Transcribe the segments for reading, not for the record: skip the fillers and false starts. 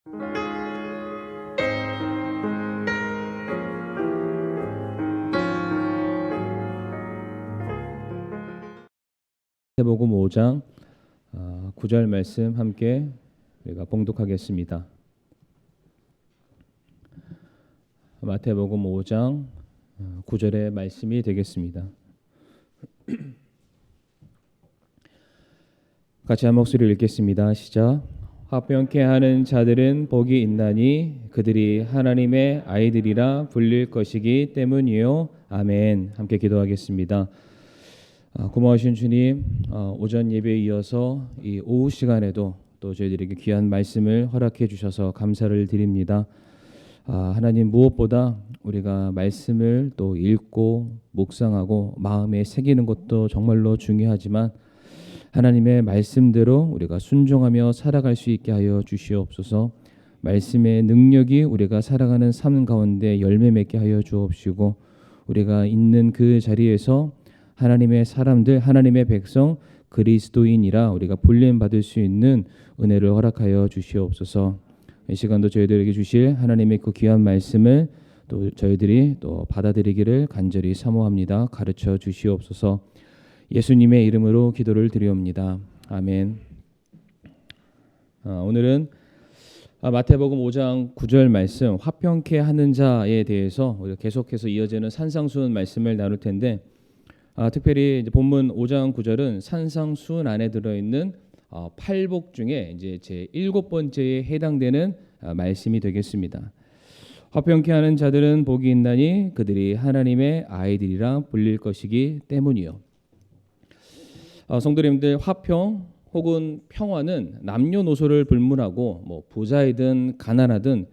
마태복음 5장 9절 말씀 함께 우리가 봉독하겠습니다. 마태복음 5장 9절의 말씀이 되겠습니다. 같이 한 목소리를 읽겠습니다. 시작. 화평케 하는 자들은 복이 있나니 그들이 하나님의 아이들이라 불릴 것이기 때문이요. 아멘. 함께 기도하겠습니다. 고마우신 주님, 오전 예배에 이어서 이 오후 시간에도 또 저희들에게 귀한 말씀을 허락해 주셔서 감사를 드립니다. 하나님, 무엇보다 우리가 말씀을 또 읽고 묵상하고 마음에 새기는 것도 정말로 중요하지만 하나님의 말씀대로 우리가 순종하며 살아갈 수 있게 하여 주시옵소서. 말씀의 능력이 우리가 살아가는 삶 가운데 열매 맺게 하여 주옵시고, 우리가 있는 그 자리에서 하나님의 사람들, 하나님의 백성, 그리스도인이라 우리가 불림 받을 수 있는 은혜를 허락하여 주시옵소서. 이 시간도 저희들에게 주실 하나님의 그 귀한 말씀을 또 저희들이 또 받아들이기를 간절히 사모합니다. 가르쳐 주시옵소서. 예수님의 이름으로 기도를 드리옵니다. 아멘. 오늘은 마태복음 5장 9절 말씀, 화평케 하는 자에 대해서 우리가 계속해서 이어지는 산상수훈 말씀을 나눌 텐데, 특별히 이제 본문 5장 9절은 산상수훈 안에 들어있는 팔복 중에 이제 제 7번째에 해당되는 말씀이 되겠습니다. 화평케 하는 자들은 복이 있나니 그들이 하나님의 아이들이라 불릴 것이기 때문이요. 성도님들, 화평 혹은 평화는 남녀노소를 불문하고 부자이든 가난하든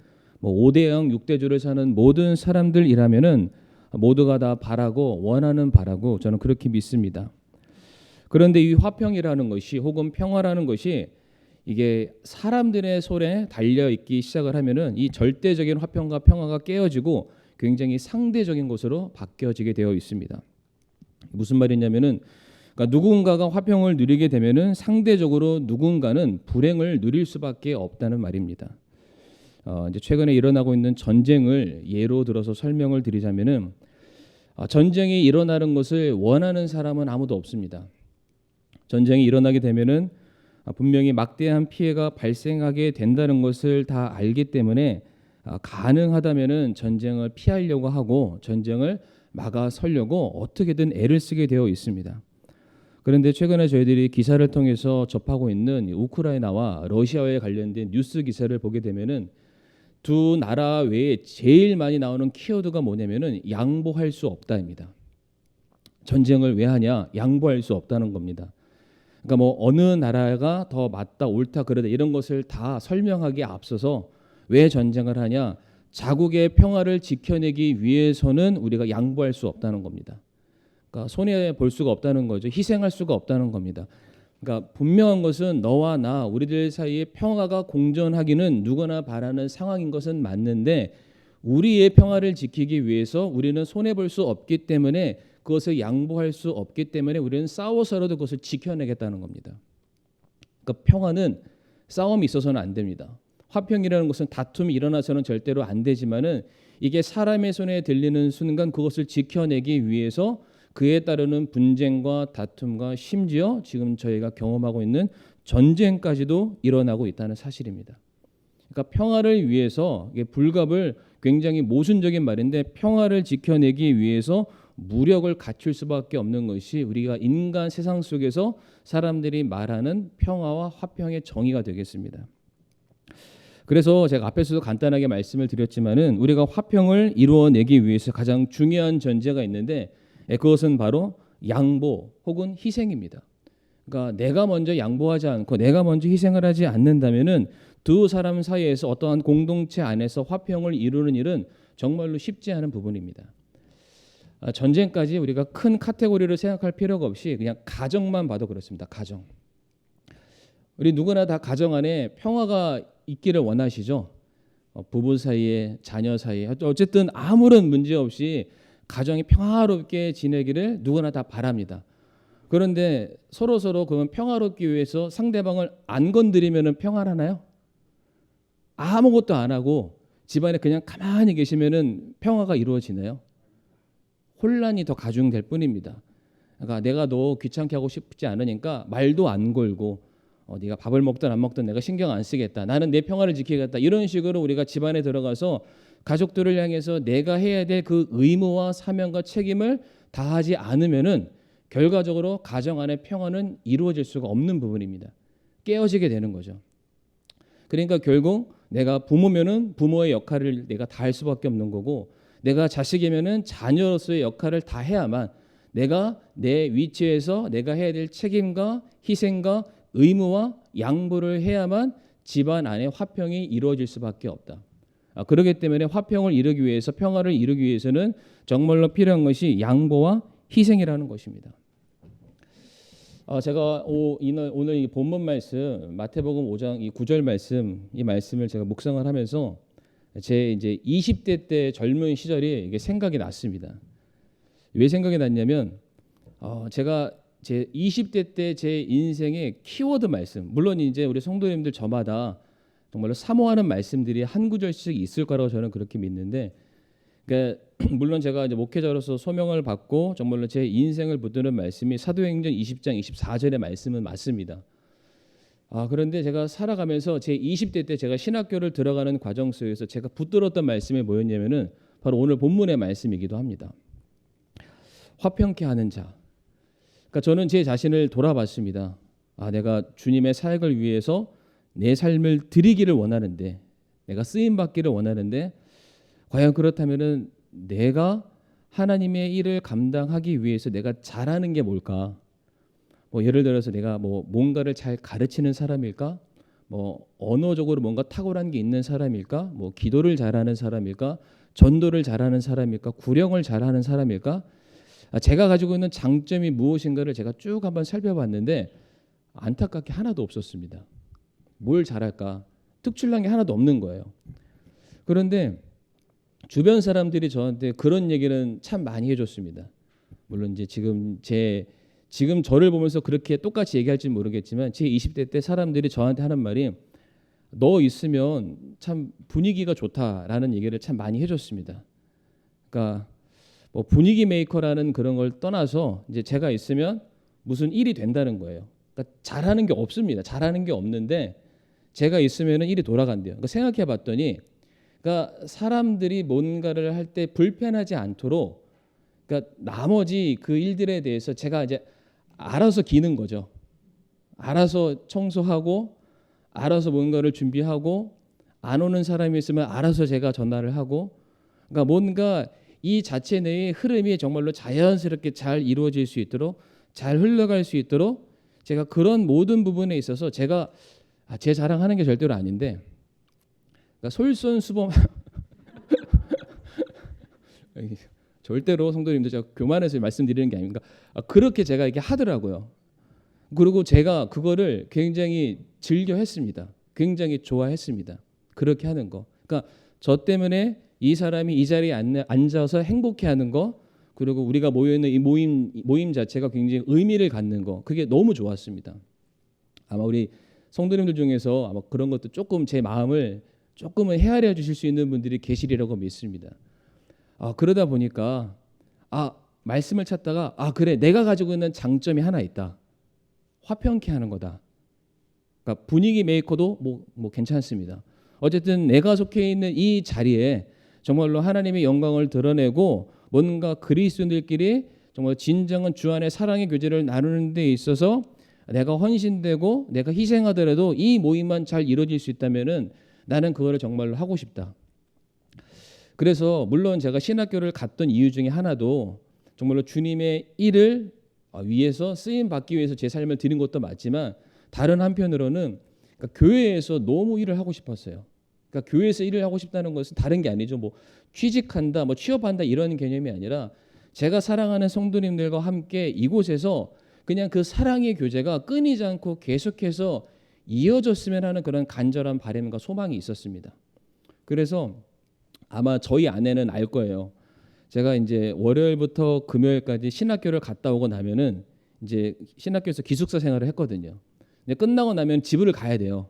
5대양 6대조를 사는 모든 사람들이라면은 모두가 다 바라고 원하는 바라고 저는 그렇게 믿습니다. 그런데 이 화평이라는 것이 혹은 평화라는 것이 이게 사람들의 손에 달려 있기 시작을 하면은 이 절대적인 화평과 평화가 깨어지고 굉장히 상대적인 것으로 바뀌어지게 되어 있습니다. 무슨 말이냐면은 그러니까 누군가가 화평을 누리게 되면은 상대적으로 누군가는 불행을 누릴 수밖에 없다는 말입니다. 이제 최근에 일어나고 있는 전쟁을 예로 들어서 설명을 드리자면은 전쟁이 일어나는 것을 원하는 사람은 아무도 없습니다. 전쟁이 일어나게 되면은 분명히 막대한 피해가 발생하게 된다는 것을 다 알기 때문에 가능하다면은 전쟁을 피하려고 하고 전쟁을 막아서려고 어떻게든 애를 쓰게 되어 있습니다. 그런데 최근에 저희들이 기사를 통해서 접하고 있는 우크라이나와 러시아에 관련된 뉴스 기사를 보게 되면은 두 나라 외에 제일 많이 나오는 키워드가 뭐냐면은 양보할 수 없다입니다. 전쟁을 왜 하냐? 양보할 수 없다는 겁니다. 그러니까 어느 나라가 더 맞다 옳다 그러다 이런 것을 다 설명하기에 앞서서 왜 전쟁을 하냐? 자국의 평화를 지켜내기 위해서는 우리가 양보할 수 없다는 겁니다. 그러니까 손해 볼 수가 없다는 거죠. 희생할 수가 없다는 겁니다. 그러니까 분명한 것은 너와 나 우리들 사이에 평화가 공존하기는 누구나 바라는 상황인 것은 맞는데 우리의 평화를 지키기 위해서 우리는 손해볼 수 없기 때문에 그것을 양보할 수 없기 때문에 우리는 싸워서라도 그것을 지켜내겠다는 겁니다. 그러니까 평화는 싸움이 있어서는 안 됩니다. 화평이라는 것은 다툼이 일어나서는 절대로 안 되지만은 이게 사람의 손에 들리는 순간 그것을 지켜내기 위해서 그에 따르는 분쟁과 다툼과 심지어 지금 저희가 경험하고 있는 전쟁까지도 일어나고 있다는 사실입니다. 그러니까 평화를 위해서 이게 불갑을 굉장히 모순적인 말인데 평화를 지켜내기 위해서 무력을 갖출 수밖에 없는 것이 우리가 인간 세상 속에서 사람들이 말하는 평화와 화평의 정의가 되겠습니다. 그래서 제가 앞에서도 간단하게 말씀을 드렸지만은 우리가 화평을 이루어내기 위해서 가장 중요한 전제가 있는데 그것은 바로 양보 혹은 희생입니다. 그러니까 내가 먼저 양보하지 않고 내가 먼저 희생을 하지 않는다면은 두 사람 사이에서 어떠한 공동체 안에서 화평을 이루는 일은 정말로 쉽지 않은 부분입니다. 전쟁까지 우리가 큰 카테고리를 생각할 필요가 없이 그냥 가정만 봐도 그렇습니다. 가정. 우리 누구나 다 가정 안에 평화가 있기를 원하시죠. 부부 사이에, 자녀 사이에 어쨌든 아무런 문제 없이 가정이 평화롭게 지내기를 누구나 다 바랍니다. 그런데 서로 그러면 평화롭기 위해서 상대방을 안 건드리면 평화하나요? 아무것도 안 하고 집안에 그냥 가만히 계시면은 평화가 이루어지나요? 혼란이 더 가중될 뿐입니다. 그러니까 내가 너 귀찮게 하고 싶지 않으니까 말도 안 걸고 네가 밥을 먹든 안 먹든 내가 신경 안 쓰겠다. 나는 내 평화를 지키겠다. 이런 식으로 우리가 집안에 들어가서 가족들을 향해서 내가 해야 될 그 의무와 사명과 책임을 다하지 않으면은 결과적으로 가정 안의 평화는 이루어질 수가 없는 부분입니다. 깨어지게 되는 거죠. 그러니까 결국 내가 부모면은 부모의 역할을 내가 다할 수밖에 없는 거고, 내가 자식이면은 자녀로서의 역할을 다 해야만 내가 내 위치에서 내가 해야 될 책임과 희생과 의무와 양보를 해야만 집안 안에 화평이 이루어질 수밖에 없다. 그렇기 때문에 화평을 이루기 위해서, 평화를 이루기 위해서는 정말로 필요한 것이 양보와 희생이라는 것입니다. 제가 오늘 이 본문 말씀 마태복음 5장 이 9절 말씀, 이 말씀을 제가 묵상을 하면서 제 이제 20대 때 젊은 시절이 이게 생각이 났습니다. 왜 생각이 났냐면 제가 제 20대 때 제 인생의 키워드 말씀, 물론 이제 우리 성도님들 저마다 정말로 사모하는 말씀들이 한 구절씩 있을 거라고 저는 그렇게 믿는데, 그러니까 물론 제가 이제 목회자로서 소명을 받고 정말로 제 인생을 붙드는 말씀이 사도행전 20장 24절의 말씀은 맞습니다. 그런데 제가 살아가면서 제 20대 때 제가 신학교를 들어가는 과정 속에서 제가 붙들었던 말씀이 뭐였냐면은 바로 오늘 본문의 말씀이기도 합니다. 화평케 하는 자. 그러니까 저는 제 자신을 돌아봤습니다. 내가 주님의 사역을 위해서 내 삶을 드리기를 원하는데, 내가 쓰임 받기를 원하는데, 과연 그렇다면은 내가 하나님의 일을 감당하기 위해서 내가 잘하는 게 뭘까? 예를 들어서 내가 뭔가를 잘 가르치는 사람일까? 언어적으로 뭔가 탁월한 게 있는 사람일까? 기도를 잘하는 사람일까? 전도를 잘하는 사람일까? 구령을 잘하는 사람일까? 제가 가지고 있는 장점이 무엇인가를 제가 쭉 한번 살펴봤는데 안타깝게 하나도 없었습니다. 뭘 잘할까? 특출난 게 하나도 없는 거예요. 그런데 주변 사람들이 저한테 그런 얘기는 참 많이 해줬습니다. 물론 이제 지금 저를 보면서 그렇게 똑같이 얘기할지 모르겠지만 제 20대 때 사람들이 저한테 하는 말이 너 있으면 참 분위기가 좋다라는 얘기를 참 많이 해줬습니다. 그러니까 분위기 메이커라는 그런 걸 떠나서 이제 제가 있으면 무슨 일이 된다는 거예요. 그러니까 잘하는 게 없습니다. 잘하는 게 없는데 제가 있으면 일이 돌아간대요. 그러니까 생각해봤더니, 그러니까 사람들이 뭔가를 할 때 불편하지 않도록, 그러니까 나머지 그 일들에 대해서 제가 이제 알아서 기는 거죠. 알아서 청소하고, 알아서 뭔가를 준비하고, 안 오는 사람이 있으면 알아서 제가 전화를 하고, 그러니까 뭔가 이 자체 내의 흐름이 정말로 자연스럽게 잘 이루어질 수 있도록, 잘 흘러갈 수 있도록 제가 그런 모든 부분에 있어서 제가 제 자랑하는 게 절대로 아닌데, 그러니까 솔선수범 절대로 성도님들 제가 교만해서 말씀드리는 게 아닙니까? 그렇게 제가 이렇게 하더라고요. 그리고 제가 그거를 굉장히 즐겨 했습니다. 굉장히 좋아했습니다. 그렇게 하는 거. 그러니까 저 때문에 이 사람이 이 자리에 앉아서 행복해하는 거, 그리고 우리가 모여 있는 이 모임 자체가 굉장히 의미를 갖는 거, 그게 너무 좋았습니다. 아마 우리 성도님들 중에서 아마 그런 것도 조금 제 마음을 조금은 헤아려 주실 수 있는 분들이 계시리라고 믿습니다. 그러다 보니까 말씀을 찾다가 그래, 내가 가지고 있는 장점이 하나 있다. 화평케 하는 거다. 그러니까 분위기 메이커도 뭐 괜찮습니다. 어쨌든 내가 속해 있는 이 자리에 정말로 하나님의 영광을 드러내고 뭔가 그리스도인들끼리 정말 진정한 주 안의 사랑의 교제를 나누는 데 있어서 내가 헌신되고 내가 희생하더라도 이 모임만 잘 이루어질 수 있다면은 나는 그거를 정말로 하고 싶다. 그래서 물론 제가 신학교를 갔던 이유 중에 하나도 정말로 주님의 일을 위해서 쓰임 받기 위해서 제 삶을 드린 것도 맞지만, 다른 한편으로는 그러니까 교회에서 너무 일을 하고 싶었어요. 그러니까 교회에서 일을 하고 싶다는 것은 다른 게 아니죠. 취직한다, 취업한다 이런 개념이 아니라 제가 사랑하는 성도님들과 함께 이곳에서 그냥 그 사랑의 교제가 끊이지 않고 계속해서 이어졌으면 하는 그런 간절한 바람과 소망이 있었습니다. 그래서 아마 저희 아내는 알 거예요. 제가 이제 월요일부터 금요일까지 신학교를 갔다 오고 나면은 이제 신학교에서 기숙사 생활을 했거든요. 근데 끝나고 나면 집을 가야 돼요.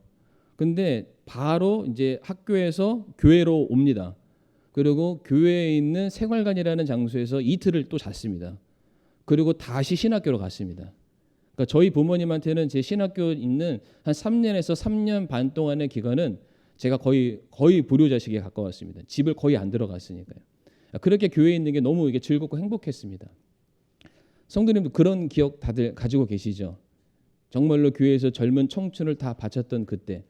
근데 바로 이제 학교에서 교회로 옵니다. 그리고 교회에 있는 생활관이라는 장소에서 이틀을 또 잤습니다. 그리고 다시 신학교로 갔습니다. 그러니까 저희 부모님한테는 제 신학교 있는 한 3년에서 3년 반 동안의 기간은 제가 거의 불효자식에 가까웠습니다. 집을 거의 안 들어갔으니까요. 그렇게 교회에 있는 게 너무 이게 즐겁고 행복했습니다. 성도님도 그런 기억 다들 가지고 계시죠? 정말로 교회에서 젊은 청춘을 다 바쳤던 그때.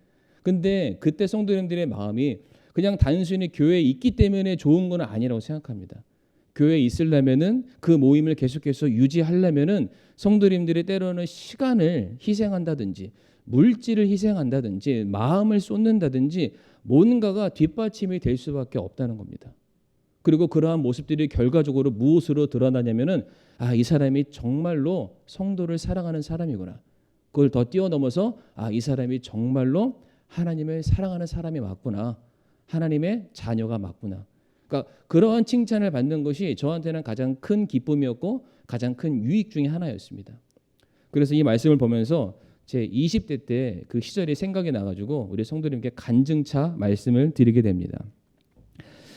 근데 그때 성도님들의 마음이 그냥 단순히 교회에 있기 때문에 좋은 건 아니라고 생각합니다. 교회에 있으려면은 그 모임을 계속해서 유지하려면은 성도님들이 때로는 시간을 희생한다든지 물질을 희생한다든지 마음을 쏟는다든지 뭔가가 뒷받침이 될 수밖에 없다는 겁니다. 그리고 그러한 모습들이 결과적으로 무엇으로 드러나냐면은 이 사람이 정말로 성도를 사랑하는 사람이구나. 그걸 더 뛰어넘어서 이 사람이 정말로 하나님을 사랑하는 사람이 맞구나. 하나님의 자녀가 맞구나. 그러니까 그러한 칭찬을 받는 것이 저한테는 가장 큰 기쁨이었고 가장 큰 유익 중에 하나였습니다. 그래서 이 말씀을 보면서 제 20대 때 그 시절이 생각이 나가지고 우리 성도님께 간증차 말씀을 드리게 됩니다.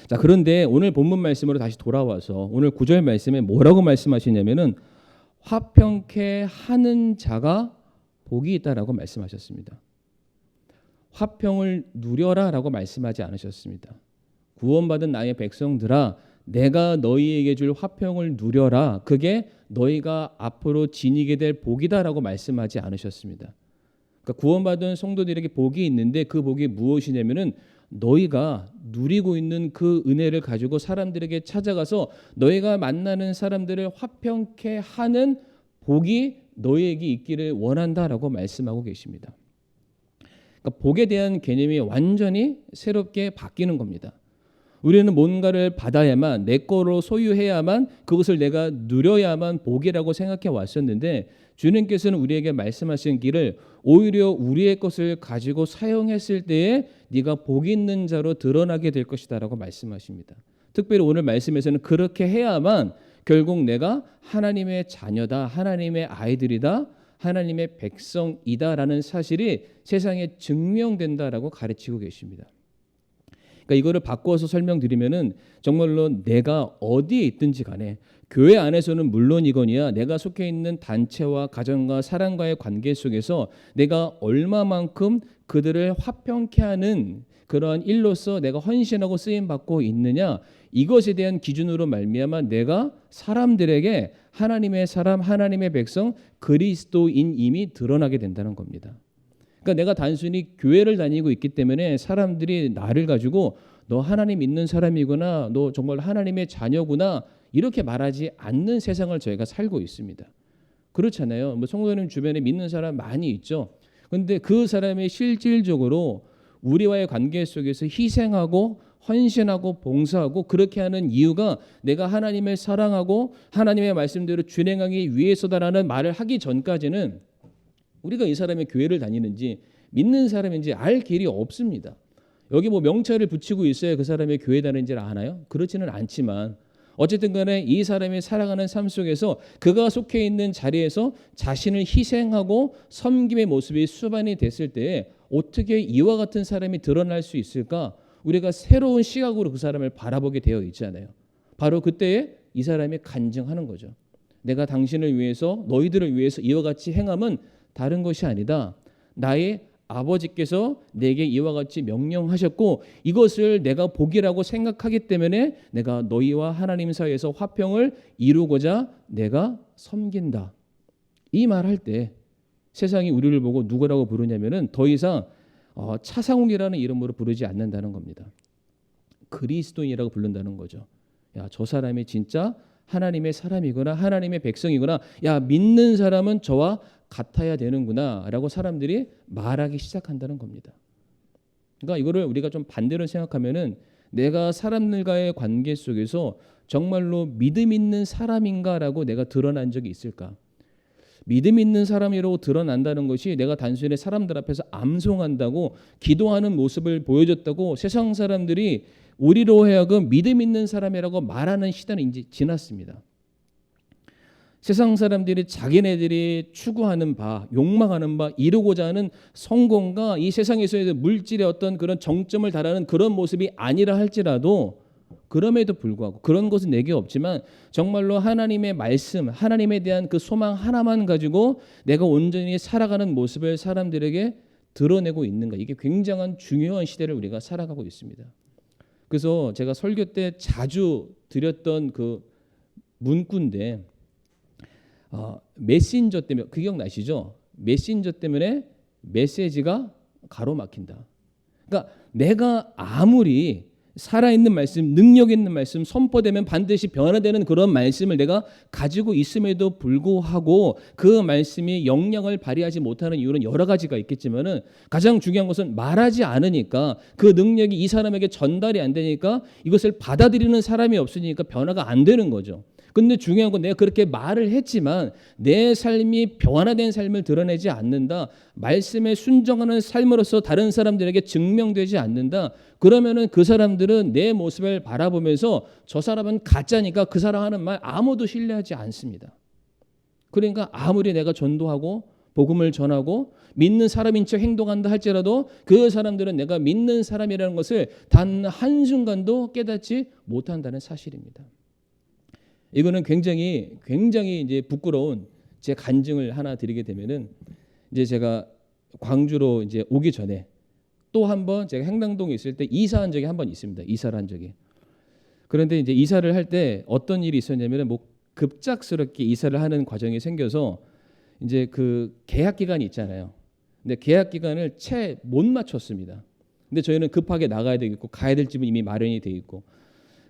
자, 그런데 오늘 본문 말씀으로 다시 돌아와서 오늘 9절 말씀에 뭐라고 말씀하시냐면은 화평케 하는 자가 복이 있다라고 말씀하셨습니다. 화평을 누려라라고 말씀하지 않으셨습니다. 구원받은 나의 백성들아, 내가 너희에게 줄 화평을 누려라. 그게 너희가 앞으로 지니게 될 복이다라고 말씀하지 않으셨습니다. 그러니까 구원받은 성도들에게 복이 있는데 그 복이 무엇이냐면은 너희가 누리고 있는 그 은혜를 가지고 사람들에게 찾아가서 너희가 만나는 사람들을 화평케 하는 복이 너희에게 있기를 원한다라고 말씀하고 계십니다. 그러니까 복에 대한 개념이 완전히 새롭게 바뀌는 겁니다. 우리는 뭔가를 받아야만 내 거로 소유해야만 그것을 내가 누려야만 복이라고 생각해 왔었는데 주님께서는 우리에게 말씀하신 길을 오히려 우리의 것을 가지고 사용했을 때에 네가 복 있는 자로 드러나게 될 것이다라고 말씀하십니다. 특별히 오늘 말씀에서는 그렇게 해야만 결국 내가 하나님의 자녀다, 하나님의 아이들이다, 하나님의 백성이다라는 사실이 세상에 증명된다라고 가르치고 계십니다. 그러니까 이거를 바꿔서 설명드리면은 정말로 내가 어디에 있든지 간에 교회 안에서는 물론이거니와 내가 속해 있는 단체와 가정과 사람과의 관계 속에서 내가 얼마만큼 그들을 화평케 하는 그러한 일로서 내가 헌신하고 쓰임 받고 있느냐, 이것에 대한 기준으로 말미암아 내가 사람들에게 하나님의 사람, 하나님의 백성, 그리스도인임이 드러나게 된다는 겁니다. 그러니까 내가 단순히 교회를 다니고 있기 때문에 사람들이 나를 가지고 너 하나님 믿는 사람이구나, 너 정말 하나님의 자녀구나 이렇게 말하지 않는 세상을 저희가 살고 있습니다. 그렇잖아요. 뭐 성도님 주변에 믿는 사람 많이 있죠. 그런데 그 사람이 실질적으로 우리와의 관계 속에서 희생하고 헌신하고 봉사하고 그렇게 하는 이유가 내가 하나님을 사랑하고 하나님의 말씀대로 준행하기 위해서다라는 말을 하기 전까지는 우리가 이 사람이 교회를 다니는지 믿는 사람인지 알 길이 없습니다. 여기 뭐 명찰을 붙이고 있어야 그 사람이 교회 다니는지를 아나요? 그렇지는 않지만 어쨌든 간에 이 사람이 살아가는 삶 속에서 그가 속해 있는 자리에서 자신을 희생하고 섬김의 모습이 수반이 됐을 때 어떻게 이와 같은 사람이 드러날 수 있을까? 우리가 새로운 시각으로 그 사람을 바라보게 되어 있잖아요. 바로 그때에 이 사람이 간증하는 거죠. 내가 당신을 위해서 너희들을 위해서 이와 같이 행함은 다른 것이 아니다. 나의 아버지께서 내게 이와 같이 명령하셨고 이것을 내가 복이라고 생각하기 때문에 내가 너희와 하나님 사이에서 화평을 이루고자 내가 섬긴다. 이 말할 때 세상이 우리를 보고 누구라고 부르냐면은 더 이상 차상욱이라는 이름으로 부르지 않는다는 겁니다. 그리스도인이라고 부른다는 거죠. 야, 저 사람이 진짜 하나님의 사람이구나, 하나님의 백성이구나. 야, 믿는 사람은 저와 같아야 되는구나 라고 사람들이 말하기 시작한다는 겁니다. 그러니까 이거를 우리가 좀 반대로 생각하면은 내가 사람들과의 관계 속에서 정말로 믿음 있는 사람인가라고 내가 드러난 적이 있을까? 믿음 있는 사람이라고 드러난다는 것이 내가 단순히 사람들 앞에서 암송한다고 기도하는 모습을 보여줬다고 세상 사람들이 우리로 하여금 믿음 있는 사람이라고 말하는 시대는 이제 지났습니다. 세상 사람들이 자기네들이 추구하는 바, 욕망하는 바, 이루고자 하는 성공과 이 세상에서의 물질의 어떤 그런 정점을 달하는 그런 모습이 아니라 할지라도 그럼에도 불구하고 그런 것은 내게 없지만 정말로 하나님의 말씀, 하나님에 대한 그 소망 하나만 가지고 내가 온전히 살아가는 모습을 사람들에게 드러내고 있는가. 이게 굉장한 중요한 시대를 우리가 살아가고 있습니다. 그래서 제가 설교 때 자주 드렸던 그 문구인데 메신저 때문에, 그 기억나시죠? 메신저 때문에 메시지가 가로막힌다. 그러니까 내가 아무리 살아있는 말씀, 능력 있는 말씀, 선포되면 반드시 변화되는 그런 말씀을 내가 가지고 있음에도 불구하고 그 말씀이 영향을 발휘하지 못하는 이유는 여러 가지가 있겠지만은 가장 중요한 것은 말하지 않으니까, 그 능력이 이 사람에게 전달이 안 되니까 이것을 받아들이는 사람이 없으니까 변화가 안 되는 거죠. 근데 중요한 건 내가 그렇게 말을 했지만 내 삶이 변화된 삶을 드러내지 않는다. 말씀에 순종하는 삶으로서 다른 사람들에게 증명되지 않는다. 그러면은 그 사람들은 내 모습을 바라보면서 저 사람은 가짜니까 그 사람 하는 말 아무도 신뢰하지 않습니다. 그러니까 아무리 내가 전도하고 복음을 전하고 믿는 사람인 척 행동한다 할지라도 그 사람들은 내가 믿는 사람이라는 것을 단 한순간도 깨닫지 못한다는 사실입니다. 이거는 굉장히 이제 부끄러운 제 간증을 하나 드리게 되면은, 이제 제가 광주로 이제 오기 전에 또 한 번 제가 행당동에 있을 때 이사한 적이 한 번 있습니다. 이사를 한 적이. 그런데 이제 이사를 할 때 어떤 일이 있었냐면은 뭐 급작스럽게 이사를 하는 과정이 생겨서 이제 그 계약 기간이 있잖아요. 근데 계약 기간을 채 못 맞췄습니다. 근데 저희는 급하게 나가야 되겠고 가야 될 집은 이미 마련이 돼 있고,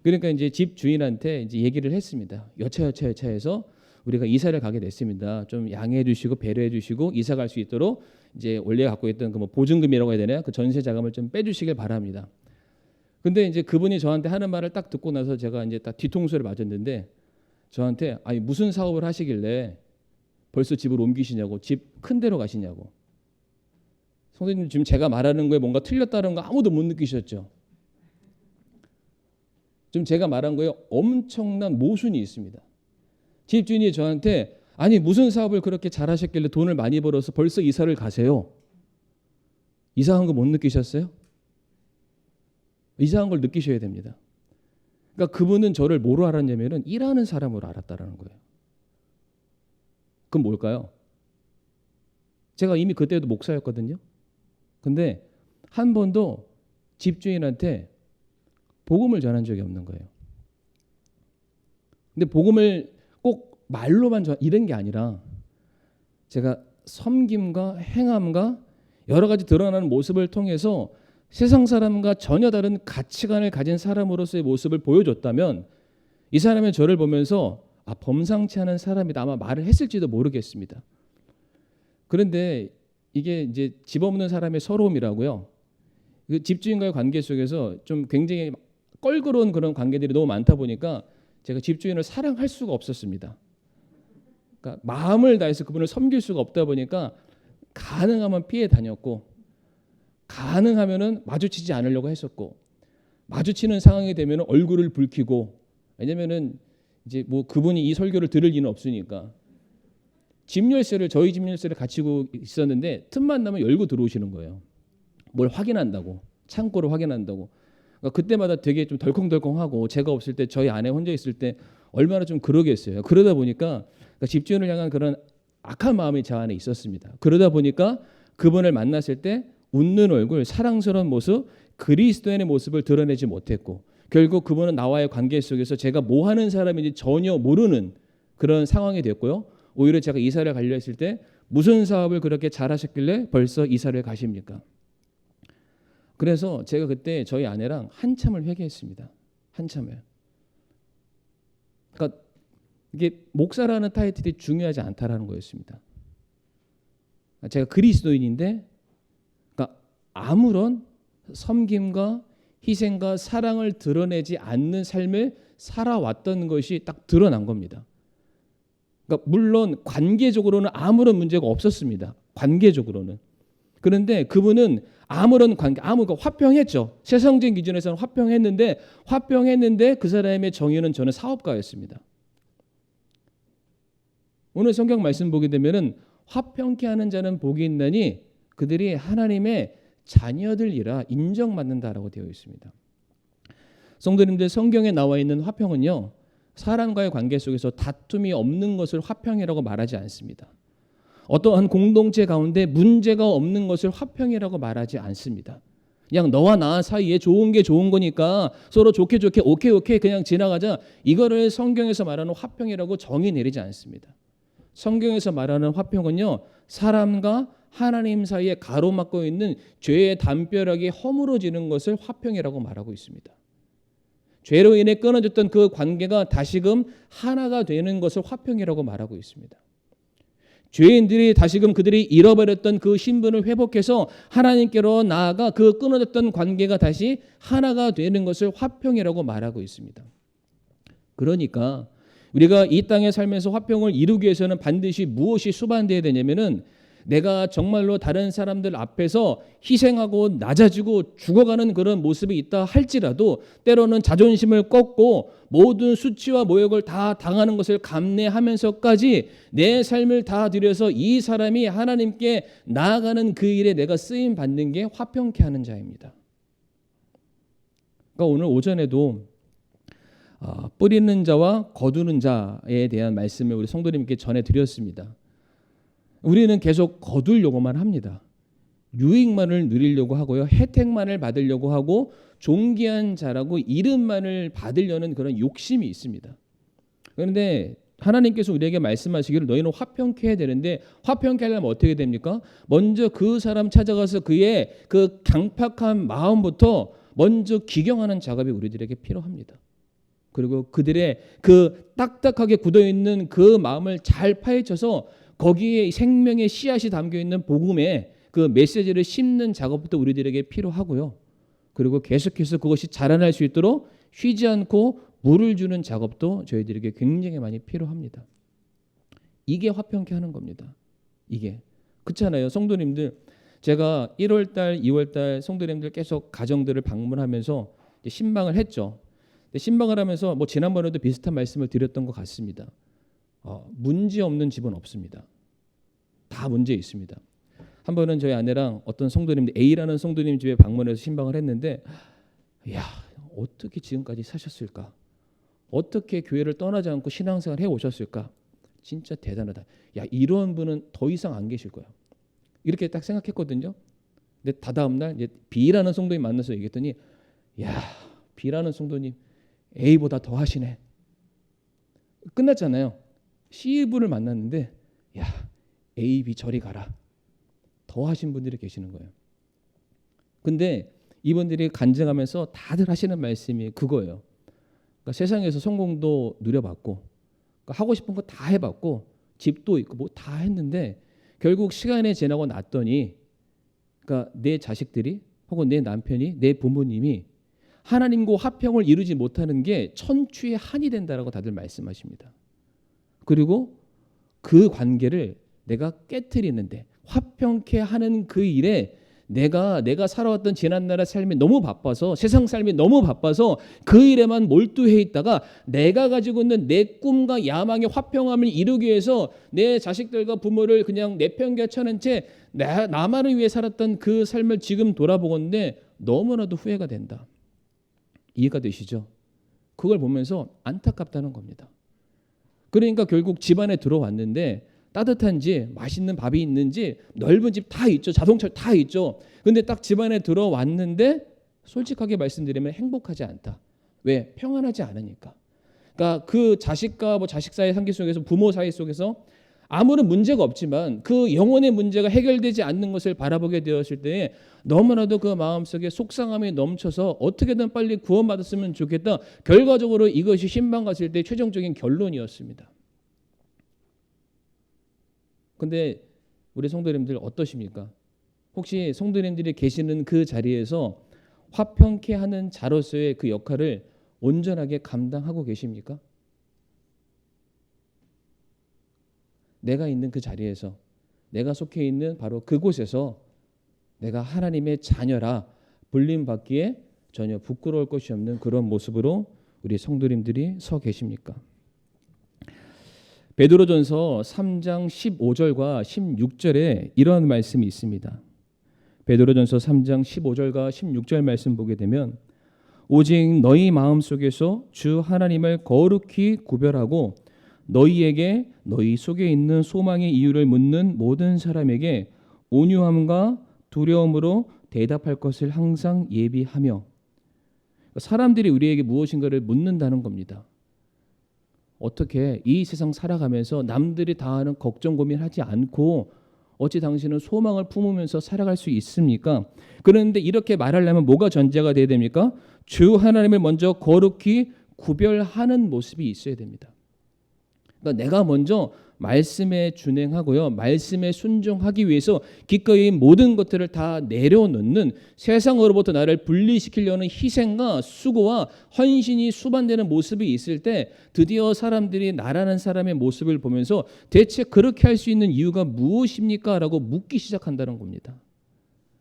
그러니까 이제 집 주인한테 이제 얘기를 했습니다. 여차여차해서 우리가 이사를 가게 됐습니다. 좀 양해해 주시고 배려해 주시고 이사 갈 수 있도록 이제 원래 갖고 있던 그 뭐 보증금이라고 해야 되나요? 그 전세 자금을 좀 빼주시길 바랍니다. 근데 이제 그분이 저한테 하는 말을 딱 듣고 나서 제가 이제 딱 뒤통수를 맞았는데, 저한테 아니 무슨 사업을 하시길래 벌써 집을 옮기시냐고, 집 큰 데로 가시냐고. 선생님 지금 제가 말하는 거에 뭔가 틀렸다는 거 아무도 못 느끼셨죠? 좀 제가 말한 거에 엄청난 모순이 있습니다. 집주인이 저한테 아니 무슨 사업을 그렇게 잘하셨길래 돈을 많이 벌어서 벌써 이사를 가세요? 이상한 거 못 느끼셨어요? 이상한 걸 느끼셔야 됩니다. 그러니까 그분은 저를 뭐로 알았냐면은 일하는 사람으로 알았다라는 거예요. 그럼 뭘까요? 제가 이미 그때도 목사였거든요. 근데 한 번도 집주인한테 복음을 전한 적이 없는 거예요. 근데 복음을 꼭 말로만 이런 게 아니라 제가 섬김과 행함과 여러 가지 드러나는 모습을 통해서 세상 사람과 전혀 다른 가치관을 가진 사람으로서의 모습을 보여줬다면 이 사람이 저를 보면서 범상치 않은 사람이다 아마 말을 했을지도 모르겠습니다. 그런데 이게 이제 집 없는 사람의 서러움이라고요. 그 집주인과의 관계 속에서 좀 굉장히 껄끄러운 그런 관계들이 너무 많다 보니까 제가 집주인을 사랑할 수가 없었습니다. 그러니까 마음을 다해서 그분을 섬길 수가 없다 보니까 가능하면 피해 다녔고, 가능하면은 마주치지 않으려고 했었고, 마주치는 상황이 되면 얼굴을 붉히고, 왜냐면은 이제 뭐 그분이 이 설교를 들을 리는 없으니까 저희 집 열쇠를 갖추고 있었는데 틈만 나면 열고 들어오시는 거예요. 뭘 확인한다고, 창고를 확인한다고. 그러니까 그때마다 되게 좀 덜컹덜컹하고, 제가 없을 때 저희 아내 혼자 있을 때 얼마나 좀 그러겠어요. 그러다 보니까 그러니까 집주인을 향한 그런 악한 마음이 제 안에 있었습니다. 그러다 보니까 그분을 만났을 때 웃는 얼굴, 사랑스러운 모습, 그리스도인의 모습을 드러내지 못했고, 결국 그분은 나와의 관계 속에서 제가 뭐 하는 사람인지 전혀 모르는 그런 상황이 됐고요. 오히려 제가 이사를 가려 했을 때 무슨 사업을 그렇게 잘하셨길래 벌써 이사를 가십니까? 그래서 제가 그때 저희 아내랑 한참을 회개했습니다. 한참을. 그러니까 이게 목사라는 타이틀이 중요하지 않다라는 거였습니다. 제가 그리스도인인데, 그러니까 아무런 섬김과 희생과 사랑을 드러내지 않는 삶을 살아왔던 것이 딱 드러난 겁니다. 그러니까 물론 관계적으로는 아무런 문제가 없었습니다. 관계적으로는. 그런데 그분은 아무런 관계, 화평했죠. 세상적인 기준에서는 화평했는데 그 사람의 정의는 저는 사업가였습니다. 오늘 성경 말씀 보게 되면은 화평케 하는 자는 복이 있나니 그들이 하나님의 자녀들이라 인정받는다라고 되어 있습니다. 성도님들, 성경에 나와 있는 화평은요, 사람과의 관계 속에서 다툼이 없는 것을 화평이라고 말하지 않습니다. 어떠한 공동체 가운데 문제가 없는 것을 화평이라고 말하지 않습니다. 그냥 너와 나 사이에 좋은 게 좋은 거니까 서로 좋게 오케이 그냥 지나가자, 이거를 성경에서 말하는 화평이라고 정의 내리지 않습니다. 성경에서 말하는 화평은요, 사람과 하나님 사이에 가로막고 있는 죄의 담벼락이 허물어지는 것을 화평이라고 말하고 있습니다. 죄로 인해 끊어졌던 그 관계가 다시금 하나가 되는 것을 화평이라고 말하고 있습니다. 죄인들이 다시금 그들이 잃어버렸던 그 신분을 회복해서 하나님께로 나아가 그 끊어졌던 관계가 다시 하나가 되는 것을 화평이라고 말하고 있습니다. 그러니까 우리가 이 땅에 살면서 화평을 이루기 위해서는 반드시 무엇이 수반되어야 되냐면은, 내가 정말로 다른 사람들 앞에서 희생하고 낮아지고 죽어가는 그런 모습이 있다 할지라도 때로는 자존심을 꺾고 모든 수치와 모욕을 다 당하는 것을 감내하면서까지 내 삶을 다 들여서 이 사람이 하나님께 나아가는 그 일에 내가 쓰임 받는 게 화평케 하는 자입니다. 그러니까 오늘 오전에도 뿌리는 자와 거두는 자에 대한 말씀을 우리 성도님께 전해드렸습니다. 우리는 계속 거두려고만 합니다. 유익만을 누리려고 하고요, 혜택만을 받으려고 하고 존귀한 자라고 이름만을 받으려는 그런 욕심이 있습니다. 그런데 하나님께서 우리에게 말씀하시기를 너희는 화평케 해야 되는데, 화평케 하려면 어떻게 됩니까? 먼저 그 사람 찾아가서 그의 그 강팍한 마음부터 먼저 기경하는 작업이 우리들에게 필요합니다. 그리고 그들의 그 딱딱하게 굳어있는 그 마음을 잘 파헤쳐서 거기에 생명의 씨앗이 담겨있는 복음의 그 메시지를 심는 작업부터 우리들에게 필요하고요. 그리고 계속해서 그것이 자라날 수 있도록 쉬지 않고 물을 주는 작업도 저희들에게 굉장히 많이 필요합니다. 이게 화평케 하는 겁니다. 이게. 그렇잖아요. 성도님들, 제가 1월달, 2월달 성도님들 계속 가정들을 방문하면서 신방을 했죠. 신방을 하면서 지난번에도 비슷한 말씀을 드렸던 것 같습니다. 문제 없는 집은 없습니다. 다 문제 있습니다. 한 번은 저희 아내랑 어떤 성도님, A라는 성도님 집에 방문해서 신방을 했는데, 야, 어떻게 지금까지 사셨을까? 어떻게 교회를 떠나지 않고 신앙생활 해오셨을까? 진짜 대단하다. 야, 이런 분은 더 이상 안 계실 거야. 이렇게 딱 생각했거든요. 근데 다다음 날 이제 B라는 성도님 만나서 얘기했더니, 야, B라는 성도님 A보다 더 하시네. 끝났잖아요. C분을 만났는데, 야, A, B 저리 가라. 더 하신 분들이 계시는 거예요. 근데 이분들이 간증하면서 다들 하시는 말씀이 그거예요. 그러니까 세상에서 성공도 누려봤고, 그러니까 하고 싶은 거 다 해봤고, 집도 있고 뭐 다 했는데 결국 시간이 지나고 났더니, 그러니까 내 자식들이 혹은 내 남편이, 내 부모님이 하나님과 화평을 이루지 못하는 게 천추의 한이 된다라고 다들 말씀하십니다. 그리고 그 관계를 내가 깨트리는데, 화평케 하는 그 일에 내가 살아왔던 지난날의 삶이 너무 바빠서, 세상 삶이 너무 바빠서 그 일에만 몰두해 있다가 내가 가지고 있는 내 꿈과 야망의 화평함을 이루기 위해서 내 자식들과 부모를 그냥 내팽개쳐는 채 나만을 위해 살았던 그 삶을 지금 돌아보건데 너무나도 후회가 된다. 이해가 되시죠? 그걸 보면서 안타깝다는 겁니다. 그러니까 결국 집안에 들어왔는데 따뜻한지 맛있는 밥이 있는지 넓은 집 다 있죠. 자동차 다 있죠. 근데 딱 집안에 들어왔는데 솔직하게 말씀드리면 행복하지 않다. 왜? 평안하지 않으니까. 그러니까 그 자식과 자식 사이 관계 속에서, 부모 사이 속에서 아무런 문제가 없지만 그 영혼의 문제가 해결되지 않는 것을 바라보게 되었을 때 너무나도 그 마음속에 속상함이 넘쳐서 어떻게든 빨리 구원받았으면 좋겠다. 결과적으로 이것이 신방 갔을 때 최종적인 결론이었습니다. 근데 우리 성도님들 어떠십니까? 혹시 성도님들이 계시는 그 자리에서 화평케 하는 자로서의 그 역할을 온전하게 감당하고 계십니까? 내가 있는 그 자리에서, 내가 속해 있는 바로 그곳에서 내가 하나님의 자녀라 불림받기에 전혀 부끄러울 것이 없는 그런 모습으로 우리 성도님들이 서 계십니까? 베드로전서 3장 15절과 16절에 이런 말씀이 있습니다. 베드로전서 3장 15절과 16절 말씀 보게 되면 오직 너희 마음속에서 주 하나님을 거룩히 구별하고 너희에게 너희 속에 있는 소망의 이유를 묻는 모든 사람에게 온유함과 두려움으로 대답할 것을 항상 예비하며, 사람들이 우리에게 무엇인가를 묻는다는 겁니다. 어떻게 이 세상 살아가면서 남들이 다 하는 걱정 고민하지 않고 어찌 당신은 소망을 품으면서 살아갈 수 있습니까? 그런데 이렇게 말하려면 뭐가 전제가 돼야 됩니까? 주 하나님을 먼저 거룩히 구별하는 모습이 있어야 됩니다. 그러니까 내가 먼저 말씀에 준행하고요, 말씀에 순종하기 위해서 기꺼이 모든 것들을 다 내려놓는, 세상으로부터 나를 분리시키려는 희생과 수고와 헌신이 수반되는 모습이 있을 때 드디어 사람들이 나라는 사람의 모습을 보면서 대체 그렇게 할 수 있는 이유가 무엇입니까? 라고 묻기 시작한다는 겁니다.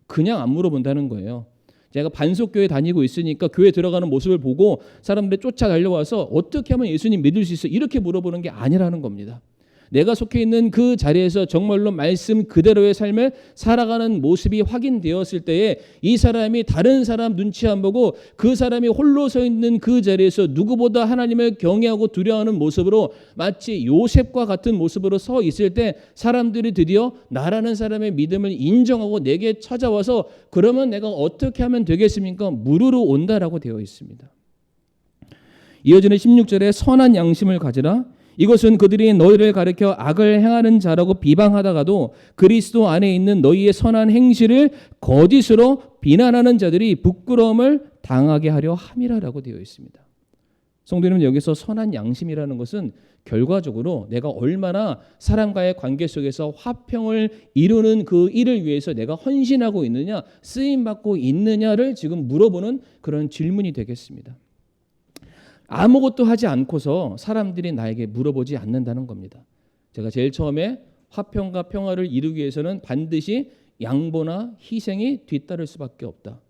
그냥 안 물어본다는 거예요. 제가 반석교회 다니고 있으니까 교회 들어가는 모습을 보고 사람들이 쫓아 달려와서 어떻게 하면 예수님 믿을 수 있어? 이렇게 물어보는 게 아니라는 겁니다. 내가 속해 있는 그 자리에서 정말로 말씀 그대로의 삶을 살아가는 모습이 확인되었을 때에 이 사람이 다른 사람 눈치 안 보고 그 사람이 홀로 서 있는 그 자리에서 누구보다 하나님을 경외하고 두려워하는 모습으로 마치 요셉과 같은 모습으로 서 있을 때 사람들이 드디어 나라는 사람의 믿음을 인정하고 내게 찾아와서 그러면 내가 어떻게 하면 되겠습니까? 물으러 온다라고 되어 있습니다. 이어지는 16절에 선한 양심을 가지라. 이것은 그들이 너희를 가리켜 악을 행하는 자라고 비방하다가도 그리스도 안에 있는 너희의 선한 행실을 거짓으로 비난하는 자들이 부끄러움을 당하게 하려 함이라라고 되어 있습니다. 성도 여러분, 여기서 선한 양심이라는 것은 결과적으로 내가 얼마나 사람과의 관계 속에서 화평을 이루는 그 일을 위해서 내가 헌신하고 있느냐, 쓰임받고 있느냐를 지금 물어보는 그런 질문이 되겠습니다. 아무것도 하지 않고서 사람들이 나에게 물어보지 않는다는 겁니다. 제가 제일 처음에 화평과 평화를 이루기 위해서는 반드시 양보나 희생이 뒤따를 수밖에 없다.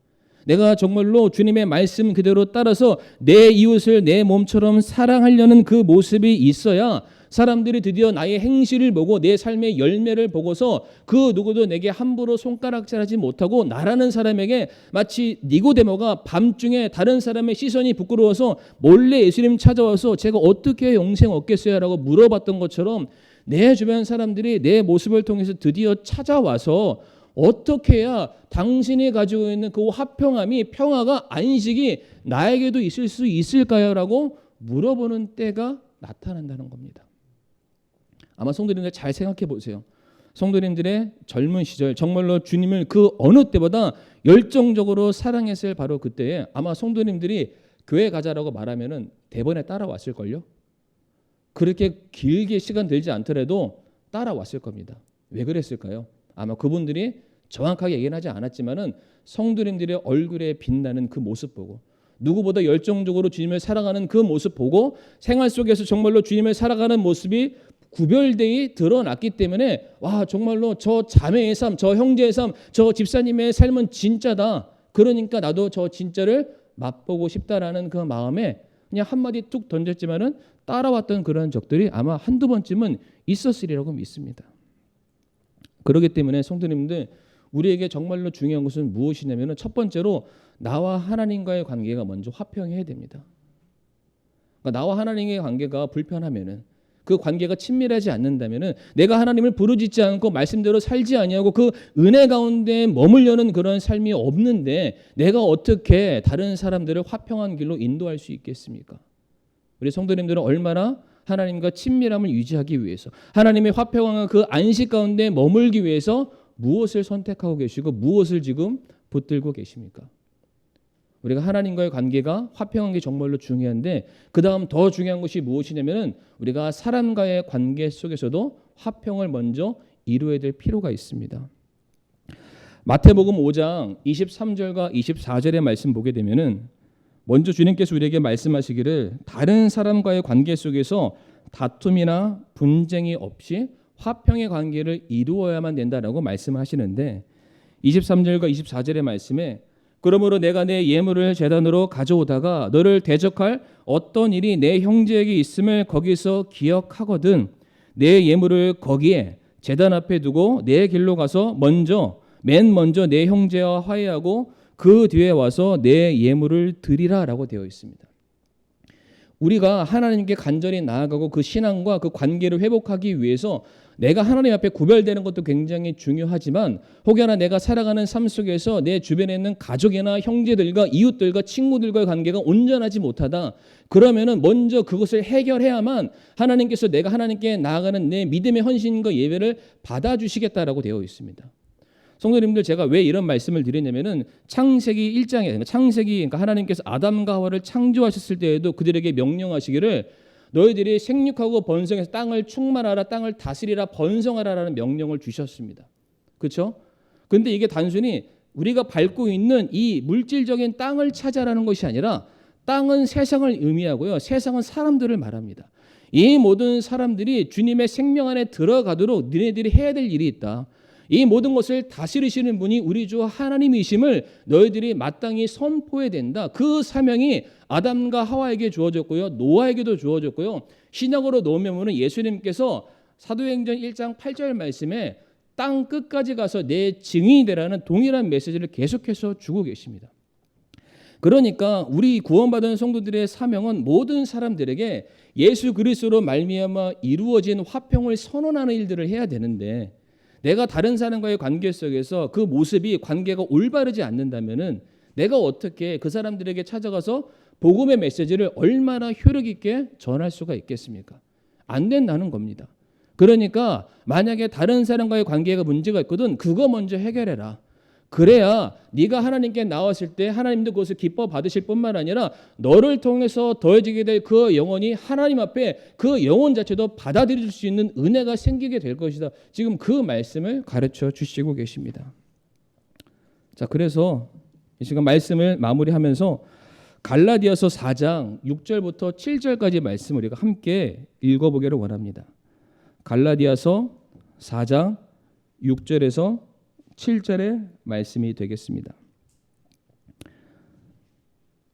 내가 정말로 주님의 말씀 그대로 따라서 내 이웃을 내 몸처럼 사랑하려는 그 모습이 있어야 사람들이 드디어 나의 행실을 보고 내 삶의 열매를 보고서 그 누구도 내게 함부로 손가락질하지 못하고 나라는 사람에게 마치 니고데모가 밤중에 다른 사람의 시선이 부끄러워서 몰래 예수님 찾아와서 제가 어떻게 영생 얻겠어요? 라고 물어봤던 것처럼 내 주변 사람들이 내 모습을 통해서 드디어 찾아와서 어떻게 해야 당신이 가지고 있는 그 화평함이, 평화가, 안식이 나에게도 있을 수 있을까요? 라고 물어보는 때가 나타난다는 겁니다. 아마 성도님들 잘 생각해 보세요. 성도님들의 젊은 시절 정말로 주님을 그 어느 때보다 열정적으로 사랑했을 바로 그때에 아마 성도님들이 교회 가자라고 말하면은 대번에 따라왔을걸요. 그렇게 길게 시간 들지 않더라도 따라왔을 겁니다. 왜 그랬을까요? 아마 그분들이 정확하게 얘기는 하지 않았지만은 성도님들의 얼굴에 빛나는 그 모습 보고 누구보다 열정적으로 주님을 살아가는 그 모습 보고 생활 속에서 정말로 주님을 살아가는 모습이 구별되이 드러났기 때문에 와, 정말로 저 자매의 삶, 저 형제의 삶, 저 집사님의 삶은 진짜다. 그러니까 나도 저 진짜를 맛보고 싶다라는 그 마음에 그냥 한마디 뚝 던졌지만은 따라왔던 그런 적들이 아마 한두 번쯤은 있었으리라고 믿습니다. 그렇기 때문에 성도님들, 우리에게 정말로 중요한 것은 무엇이냐면은 첫 번째로 나와 하나님과의 관계가 먼저 화평해야 됩니다. 그러니까 나와 하나님의 관계가 불편하면은, 그 관계가 친밀하지 않는다면은 내가 하나님을 부르짖지 않고 말씀대로 살지 아니하고 그 은혜 가운데 머물려는 그런 삶이 없는데 내가 어떻게 다른 사람들을 화평한 길로 인도할 수 있겠습니까? 우리 성도님들은 얼마나 하나님과 친밀함을 유지하기 위해서, 하나님의 화평한 그 안식 가운데 머물기 위해서 무엇을 선택하고 계시고 무엇을 지금 붙들고 계십니까? 우리가 하나님과의 관계가 화평한 게 정말로 중요한데 그 다음 더 중요한 것이 무엇이냐면은 우리가 사람과의 관계 속에서도 화평을 먼저 이루어야 될 필요가 있습니다. 마태복음 5장 23절과 24절의 말씀 보게 되면은 먼저 주님께서 우리에게 말씀하시기를 다른 사람과의 관계 속에서 다툼이나 분쟁이 없이 화평의 관계를 이루어야만 된다라고 말씀하시는데 23절과 24절의 말씀에 그러므로 내가 내 예물을 제단으로 가져오다가 너를 대적할 어떤 일이 내 형제에게 있음을 거기서 기억하거든 내 예물을 거기에 제단 앞에 두고 내 길로 가서 맨 먼저 내 형제와 화해하고 그 뒤에 와서 내 예물을 드리라라고 되어 있습니다. 우리가 하나님께 간절히 나아가고 그 신앙과 그 관계를 회복하기 위해서 내가 하나님 앞에 구별되는 것도 굉장히 중요하지만 혹여나 내가 살아가는 삶 속에서 내 주변에 있는 가족이나 형제들과 이웃들과 친구들과의 관계가 온전하지 못하다. 그러면은 먼저 그것을 해결해야만 하나님께서 내가 하나님께 나아가는 내 믿음의 헌신과 예배를 받아주시겠다라고 되어 있습니다. 성도님들, 제가 왜 이런 말씀을 드리냐면은 창세기 1장에 그러니까 하나님께서 아담과 하와를 창조하셨을 때에도 그들에게 명령하시기를 너희들이 생육하고 번성해서 땅을 충만하라, 땅을 다스리라, 번성하라라는 명령을 주셨습니다. 그렇죠? 근데 이게 단순히 우리가 밟고 있는 이 물질적인 땅을 차지하라는 것이 아니라 땅은 세상을 의미하고요. 세상은 사람들을 말합니다. 이 모든 사람들이 주님의 생명 안에 들어가도록 너희들이 해야 될 일이 있다. 이 모든 것을 다스리시는 분이 우리 주 하나님이심을 너희들이 마땅히 선포해야 된다. 그 사명이 아담과 하와에게 주어졌고요. 노아에게도 주어졌고요. 신약으로 놓으면 예수님께서 사도행전 1장 8절 말씀에 땅 끝까지 가서 내 증인이 되라는 동일한 메시지를 계속해서 주고 계십니다. 그러니까 우리 구원받은 성도들의 사명은 모든 사람들에게 예수 그리스도로 말미암아 이루어진 화평을 선언하는 일들을 해야 되는데 내가 다른 사람과의 관계 속에서 그 모습이 관계가 올바르지 않는다면은 내가 어떻게 그 사람들에게 찾아가서 복음의 메시지를 얼마나 효력 있게 전할 수가 있겠습니까? 안 된다는 겁니다. 그러니까 만약에 다른 사람과의 관계가 문제가 있거든 그거 먼저 해결해라. 그래야 네가 하나님께 나왔을 때 하나님도 그것을 기뻐 받으실 뿐만 아니라 너를 통해서 더해지게 될 그 영혼이 하나님 앞에 그 영혼 자체도 받아들일 수 있는 은혜가 생기게 될 것이다. 지금 그 말씀을 가르쳐 주시고 계십니다. 자, 그래서 이 시간 말씀을 마무리하면서 갈라디아서 4장 6절부터 7절까지 말씀을 우리가 함께 읽어보기를 원합니다. 갈라디아서 4장 6절에서 7절의 말씀이 되겠습니다.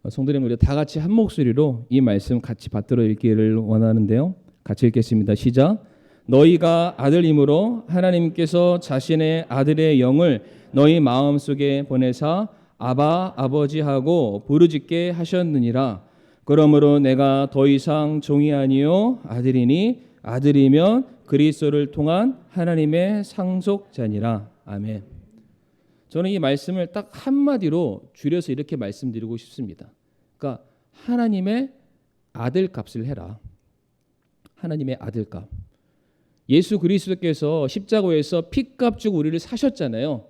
성도님, 우리 다 같이 한 목소리로 이 말씀 같이 받들어 읽기를 원하는데요. 같이 읽겠습니다. 시작. 너희가 아들임으로 하나님께서 자신의 아들의 영을 너희 마음속에 보내사 아바 아버지하고 부르짖게 하셨느니라. 그러므로 내가 더 이상 종이 아니요 아들이니 아들이면 그리스도를 통한 하나님의 상속자니라. 아멘. 저는 이 말씀을 딱 한마디로 줄여서 이렇게 말씀드리고 싶습니다. 그러니까 하나님의 아들값을 해라. 하나님의 아들값. 예수 그리스도께서 십자가에서 피값 주고 우리를 사셨잖아요.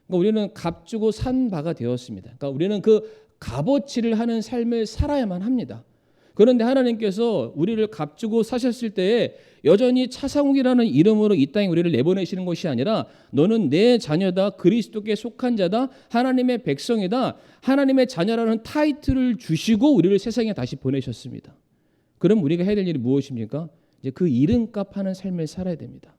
그러니까 우리는 값 주고 산 바가 되었습니다. 그러니까 우리는 그 값어치를 하는 삶을 살아야만 합니다. 그런데 하나님께서 우리를 값 주고 사셨을 때에 여전히 차상욱이라는 이름으로 이 땅에 우리를 내보내시는 것이 아니라 너는 내 자녀다, 그리스도께 속한 자다, 하나님의 백성이다, 하나님의 자녀라는 타이틀을 주시고 우리를 세상에 다시 보내셨습니다. 그럼 우리가 해야 될 일이 무엇입니까? 이제 그 이름값 하는 삶을 살아야 됩니다.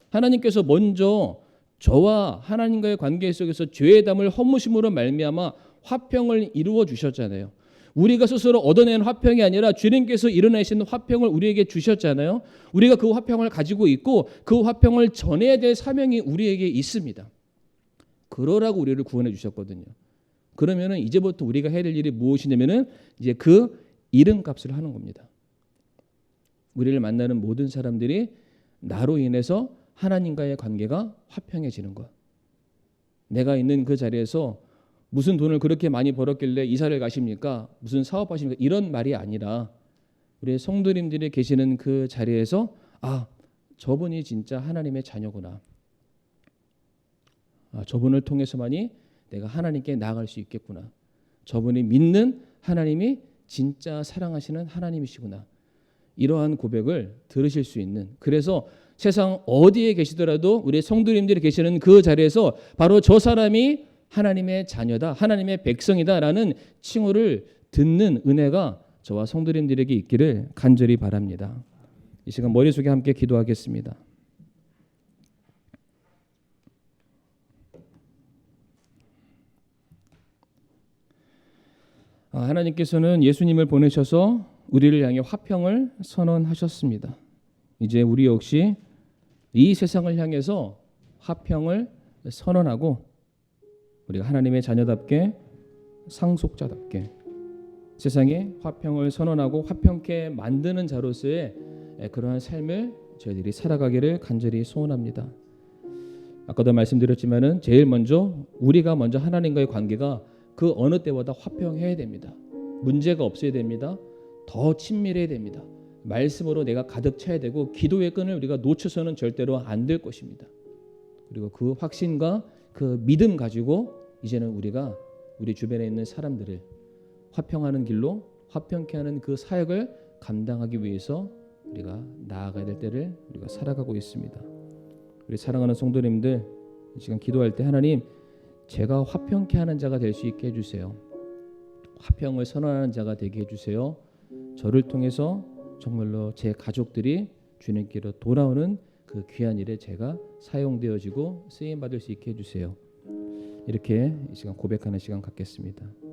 하나님께서 먼저 저와 하나님과의 관계 속에서 죄의 담을 허무심으로 말미암아 화평을 이루어 주셨잖아요. 우리가 스스로 얻어낸 화평이 아니라 주님께서 이뤄내신 화평을 우리에게 주셨잖아요. 우리가 그 화평을 가지고 있고 그 화평을 전해야 될 사명이 우리에게 있습니다. 그러라고 우리를 구원해 주셨거든요. 그러면은 이제부터 우리가 해야 될 일이 무엇이냐면은 이제 그 이름값을 하는 겁니다. 우리를 만나는 모든 사람들이 나로 인해서 하나님과의 관계가 화평해지는 것. 내가 있는 그 자리에서 무슨 돈을 그렇게 많이 벌었길래 이사를 가십니까? 무슨 사업하십니까? 이런 말이 아니라 우리 성도님들이 계시는 그 자리에서 아, 저분이 진짜 하나님의 자녀구나. 아, 저분을 통해서만이 내가 하나님께 나아갈 수 있겠구나. 저분이 믿는 하나님이 진짜 사랑하시는 하나님이시구나. 이러한 고백을 들으실 수 있는, 그래서 세상 어디에 계시더라도 우리 성도님들이 계시는 그 자리에서 바로 저 사람이 하나님의 자녀다, 하나님의 백성이다라는 칭호를 듣는 은혜가 저와 성도님들에게 있기를 간절히 바랍니다. 이 시간 머릿속에 함께 기도하겠습니다. 하나님께서는 예수님을 보내셔서 우리를 향해 화평을 선언하셨습니다. 이제 우리 역시 이 세상을 향해서 화평을 선언하고 우리가 하나님의 자녀답게 상속자답게 세상에 화평을 선언하고 화평케 만드는 자로서의 그러한 삶을 저희들이 살아가기를 간절히 소원합니다. 아까도 말씀드렸지만은 제일 먼저 우리가 먼저 하나님과의 관계가 그 어느 때보다 화평해야 됩니다. 문제가 없어야 됩니다. 더 친밀해야 됩니다. 말씀으로 내가 가득 차야 되고 기도의 끈을 우리가 놓쳐서는 절대로 안 될 것입니다. 그리고 그 확신과 그 믿음 가지고 이제는 우리가 우리 주변에 있는 사람들을 화평하는 길로 화평케 하는 그 사역을 감당하기 위해서 우리가 나아가야 될 때를 우리가 살아가고 있습니다. 우리 사랑하는 성도님들, 이 시간 기도할 때 하나님, 제가 화평케 하는 자가 될 수 있게 해주세요. 화평을 선언하는 자가 되게 해주세요. 저를 통해서 정말로 제 가족들이 주님께로 돌아오는 그 귀한 일에 제가 사용되어지고 쓰임받을 수 있게 해주세요. 이렇게 이 시간 고백하는 시간 갖겠습니다.